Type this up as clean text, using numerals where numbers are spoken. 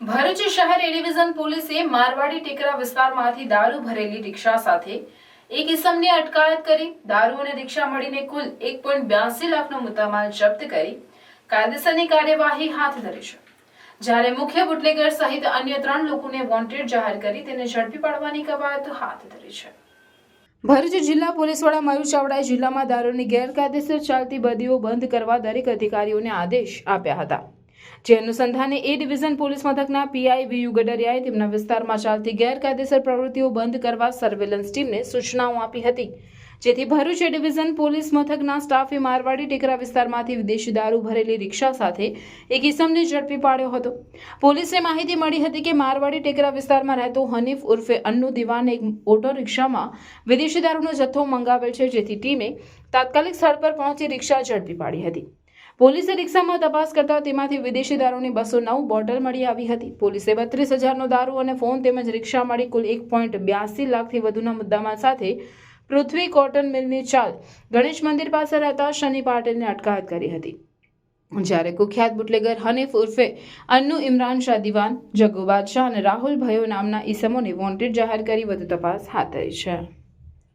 ભરૂચ શહેર એ ડિવિઝન પોલીસે મારવાડી ટેકરા વિસ્તારમાંથી દારૂ ભરેલી રિક્ષા સાથે એક ઇસમની અટકાયત કરી દારૂ અને રિક્ષા મળીને કુલ 1.82 લાખનો મુદ્દામાલ જપ્ત કરી કાયદેસરની કાર્યવાહી હાથ ધરી છે, જ્યારે મુખ્ય બુટલેગર સહિત અન્ય 3 લોકોને વોન્ટેડ જાહેર કરી તેને ઝડપી પાડવાની કવાયત હાથ ધરી છે। ભરૂચ જિલ્લા પોલીસ વડા મયુર ચાવડાએ જિલ્લામાં દારૂની ગેરકાયદેસર ચાલતી બદીઓ બંધ કરવા દરેક અધિકારીઓને આદેશ આપ્યા હતા, જે અનુસંધાને એ ડિવિઝન પોલીસ મથકના પીઆઈ વીયુ ગડરિયાએ તેમના વિસ્તારમાં ચાલતી ગેરકાયદેસર પ્રવૃત્તિઓ બંધ કરવા સર્વેલન્સ ટીમને સૂચનાઓ આપી હતી, જેથી ભરૂચ એ ડિવિઝન પોલીસ મથકના સ્ટાફે મારવાડી ટેકરા વિસ્તારમાંથી વિદેશી દારૂ ભરેલી રિક્ષા સાથે એક ઇસમને ઝડપી પાડ્યો હતો। પોલીસને માહિતી મળી હતી કે મારવાડી ટેકરા વિસ્તારમાં રહેતો હનીફ ઉર્ફે અન્નુ દિવાન એક ઓટો રિક્ષામાં વિદેશી દારૂનો જથ્થો મંગાવેલ છે, જેથી ટીમે તાત્કાલિક સ્થળ પર પહોંચી રિક્ષા ઝડપી પાડી હતી। પોલીસે રિક્ષામાં તપાસ કરતા તેમાંથી વિદેશી દારૂની 209 બોટલ મળી આવી હતી। પોલીસે 32,000નો દારૂ અને ફોન તેમજ રિક્ષા મળી કુલ 1.82 લાખથી વધુના મુદ્દામાલ સાથે પૃથ્વી કોટન મિલની ચાલ ગણેશ મંદિર પાસે રહેતા શનિ પાટીલને અટકાયત કરી હતી, જ્યારે કુખ્યાત બુટલેગર હનીફ ઉર્ફે અન્નુ ઇમરાન શાહ દિવાન, જગ્ગુ બાદશાહ અને રાહુલ ભયો નામના ઈસમોને વોન્ટેડ જાહેર કરી વધુ તપાસ હાથ ધરી છે।